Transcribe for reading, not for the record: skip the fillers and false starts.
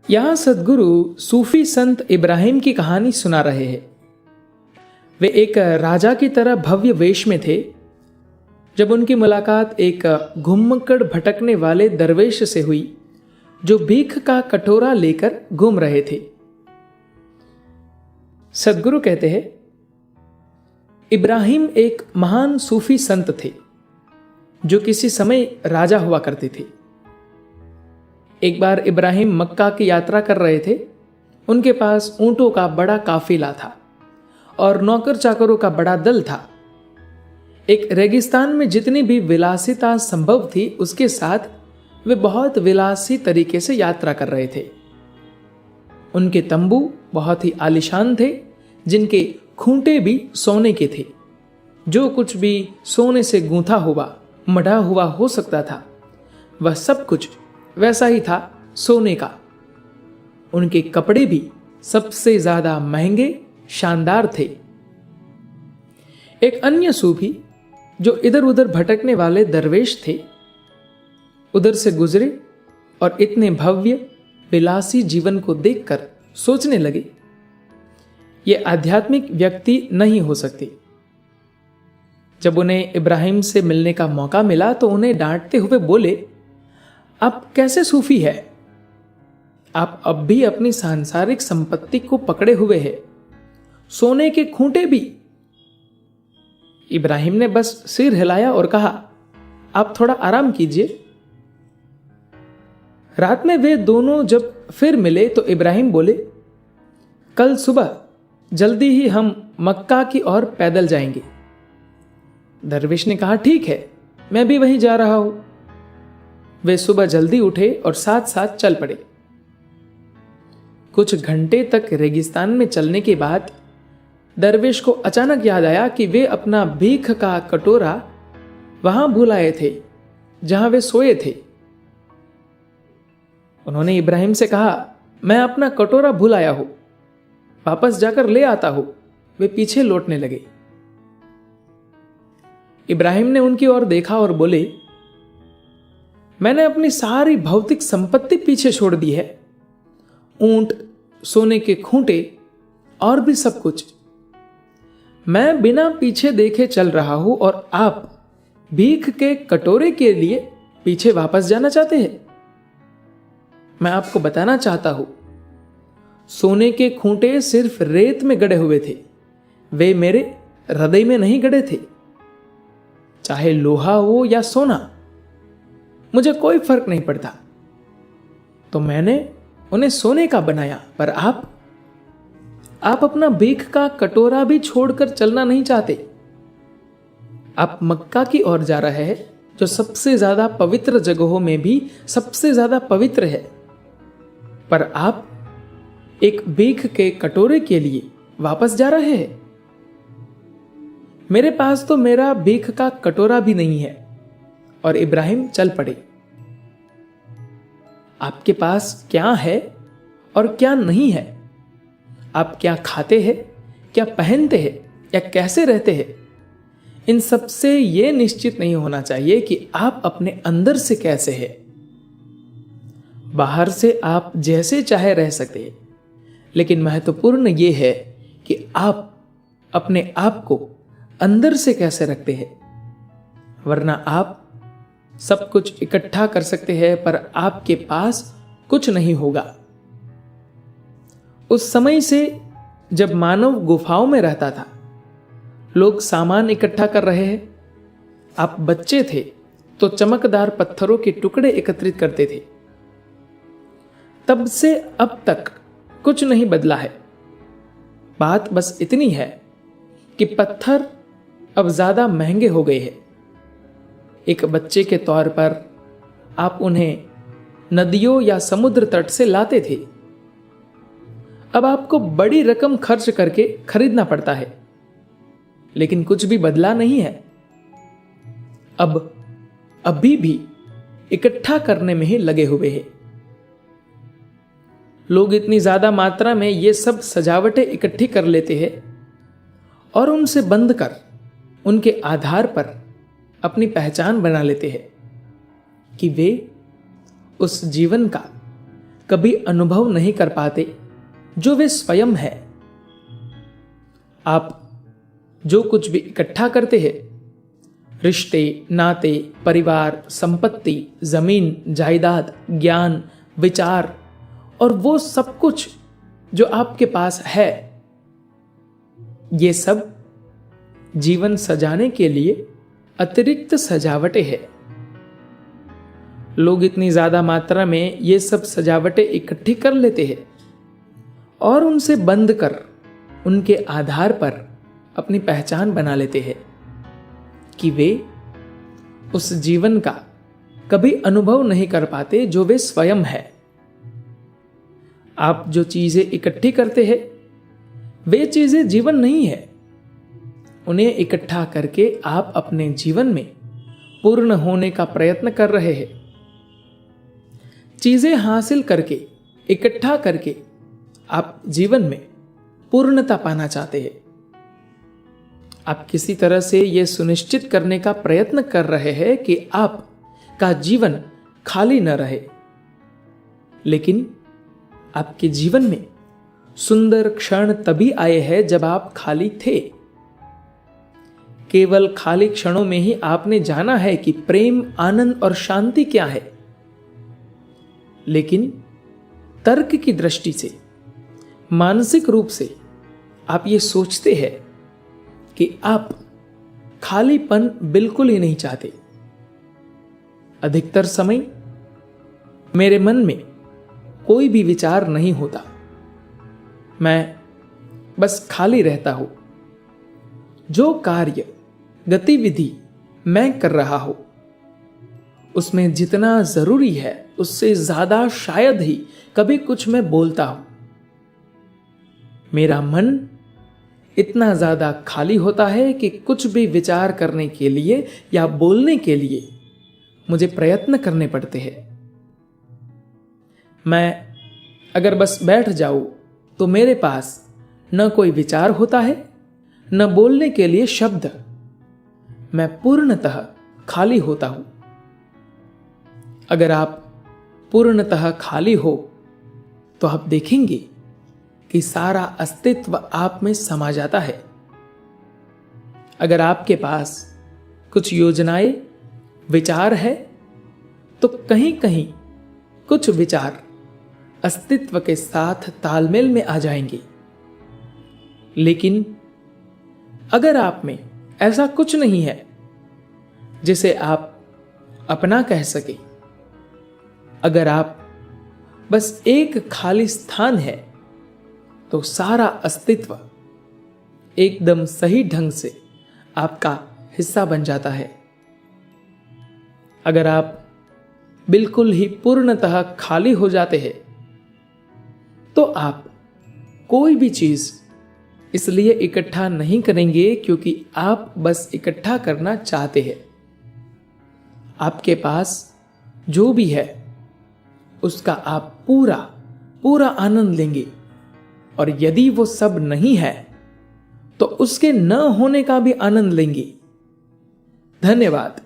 यहाँ सद्गुरु सूफी संत इब्राहिम की कहानी सुना रहे हैं। वे एक राजा की तरह भव्य वेश में थे जब उनकी मुलाकात एक घुमक्कड़ भटकने वाले दरवेश से हुई जो भीख का कटोरा लेकर घूम रहे थे। सद्गुरु कहते हैं, इब्राहिम एक महान सूफी संत थे जो किसी समय राजा हुआ करते थे। एक बार इब्राहिम मक्का की यात्रा कर रहे थे। उनके पास ऊंटों का बड़ा काफिला था और नौकर चाकरों का बड़ा दल था। एक रेगिस्तान में जितनी भी विलासिता संभव थी उसके साथ वे बहुत विलासी तरीके से यात्रा कर रहे थे। उनके तंबू बहुत ही आलीशान थे जिनके खूंटे भी सोने के थे। जो कुछ भी सोने से गूंथा हुआ मढ़ा हुआ हो सकता था वह सब कुछ वैसा ही था, सोने का। उनके कपड़े भी सबसे ज्यादा महंगे शानदार थे। एक अन्य सूफी जो इधर उधर भटकने वाले दरवेश थे उधर से गुजरे और इतने भव्य विलासी जीवन को देखकर सोचने लगे, ये आध्यात्मिक व्यक्ति नहीं हो सकती। जब उन्हें इब्राहिम से मिलने का मौका मिला तो उन्हें डांटते हुए बोले, आप कैसे सूफी है? आप अब भी अपनी सांसारिक संपत्ति को पकड़े हुए हैं, सोने के खूंटे भी। इब्राहिम ने बस सिर हिलाया और कहा, आप थोड़ा आराम कीजिए। रात में वे दोनों जब फिर मिले तो इब्राहिम बोले, कल सुबह जल्दी ही हम मक्का की ओर पैदल जाएंगे। दरवेश ने कहा, ठीक है, मैं भी वहीं जा रहा हूं। वे सुबह जल्दी उठे और साथ साथ चल पड़े। कुछ घंटे तक रेगिस्तान में चलने के बाद दरवेश को अचानक याद आया कि वे अपना भीख का कटोरा वहां भूल आए थे जहां वे सोए थे। उन्होंने इब्राहिम से कहा, मैं अपना कटोरा भूल आया हूं, वापस जाकर ले आता हूं। वे पीछे लौटने लगे। इब्राहिम ने उनकी ओर देखा और बोले, मैंने अपनी सारी भौतिक संपत्ति पीछे छोड़ दी है, ऊंट, सोने के खूंटे और भी सब कुछ। मैं बिना पीछे देखे चल रहा हूं और आप भीख के कटोरे के लिए पीछे वापस जाना चाहते हैं। मैं आपको बताना चाहता हूं, सोने के खूंटे सिर्फ रेत में गड़े हुए थे, वे मेरे हृदय में नहीं गड़े थे। चाहे लोहा हो या सोना, मुझे कोई फर्क नहीं पड़ता। तो मैंने उन्हें सोने का बनाया, पर आप अपना भीख का कटोरा भी छोड़कर चलना नहीं चाहते। आप मक्का की ओर जा रहे हैं जो सबसे ज्यादा पवित्र जगहों में भी सबसे ज्यादा पवित्र है, पर आप एक भीख के कटोरे के लिए वापस जा रहे हैं। मेरे पास तो मेरा भीख का कटोरा भी नहीं है। और इब्राहिम चल पड़े। आपके पास क्या है और क्या नहीं है? आप क्या खाते हैं, क्या पहनते हैं या कैसे रहते हैं? इन सब से यह निश्चित नहीं होना चाहिए कि आप अपने अंदर से कैसे हैं। बाहर से आप जैसे चाहे रह सकते हैं, लेकिन महत्वपूर्ण यह है कि आप अपने आप को अंदर से कैसे रखते हैं। वरना आप सब कुछ इकट्ठा कर सकते हैं पर आपके पास कुछ नहीं होगा। उस समय से जब मानव गुफाओं में रहता था, लोग सामान इकट्ठा कर रहे हैं। आप बच्चे थे तो चमकदार पत्थरों के टुकड़े एकत्रित करते थे। तब से अब तक कुछ नहीं बदला है। बात बस इतनी है कि पत्थर अब ज्यादा महंगे हो गए हैं। एक बच्चे के तौर पर आप उन्हें नदियों या समुद्र तट से लाते थे। अब आपको बड़ी रकम खर्च करके खरीदना पड़ता है, लेकिन कुछ भी बदला नहीं है। अब अभी भी इकट्ठा करने में ही लगे हुए हैं। लोग इतनी ज्यादा मात्रा में ये सब सजावटें इकट्ठी कर लेते हैं और उनसे बंद कर उनके आधार पर अपनी पहचान बना लेते हैं कि वे उस जीवन का कभी अनुभव नहीं कर पाते जो वे स्वयं है। आप जो कुछ भी इकट्ठा करते हैं, रिश्ते, नाते, परिवार, संपत्ति, जमीन, जायदाद, ज्ञान, विचार और वो सब कुछ जो आपके पास है, ये सब जीवन सजाने के लिए अतिरिक्त सजावटें हैं। लोग इतनी ज्यादा मात्रा में ये सब सजावटें इकट्ठी कर लेते हैं और उनसे बंद कर उनके आधार पर अपनी पहचान बना लेते हैं कि वे उस जीवन का कभी अनुभव नहीं कर पाते जो वे स्वयं है। आप जो चीजें इकट्ठी करते हैं, वे चीजें जीवन नहीं है। उन्हें इकट्ठा करके आप अपने जीवन में पूर्ण होने का प्रयत्न कर रहे हैं। चीजें हासिल करके, इकट्ठा करके आप जीवन में पूर्णता पाना चाहते हैं। आप किसी तरह से यह सुनिश्चित करने का प्रयत्न कर रहे हैं कि आपका जीवन खाली न रहे। लेकिन आपके जीवन में सुंदर क्षण तभी आए हैं जब आप खाली थे। केवल खाली क्षणों में ही आपने जाना है कि प्रेम, आनंद और शांति क्या है। लेकिन तर्क की दृष्टि से, मानसिक रूप से आप ये सोचते हैं कि आप खालीपन बिल्कुल ही नहीं चाहते। अधिकतर समय मेरे मन में कोई भी विचार नहीं होता, मैं बस खाली रहता हूं। जो कार्य, गतिविधि मैं कर रहा हूं, उसमें जितना जरूरी है उससे ज्यादा शायद ही कभी कुछ मैं बोलता हूं। मेरा मन इतना ज्यादा खाली होता है कि कुछ भी विचार करने के लिए या बोलने के लिए मुझे प्रयत्न करने पड़ते हैं। मैं अगर बस बैठ जाऊं तो मेरे पास न कोई विचार होता है, न बोलने के लिए शब्द। मैं पूर्णतः खाली होता हूं। अगर आप पूर्णतः खाली हो तो आप देखेंगे कि सारा अस्तित्व आप में समा जाता है। अगर आपके पास कुछ योजनाएं, विचार है, तो कहीं कहीं कुछ विचार अस्तित्व के साथ तालमेल में आ जाएंगे। लेकिन अगर आप में ऐसा कुछ नहीं है जिसे आप अपना कह सके, अगर आप बस एक खाली स्थान है, तो सारा अस्तित्व एकदम सही ढंग से आपका हिस्सा बन जाता है। अगर आप बिल्कुल ही पूर्णतः खाली हो जाते हैं, तो आप कोई भी चीज इसलिए इकट्ठा नहीं करेंगे क्योंकि आप बस इकट्ठा करना चाहते हैं। आपके पास जो भी है उसका आप पूरा आनंद लेंगे, और यदि वो सब नहीं है तो उसके न होने का भी आनंद लेंगे। धन्यवाद।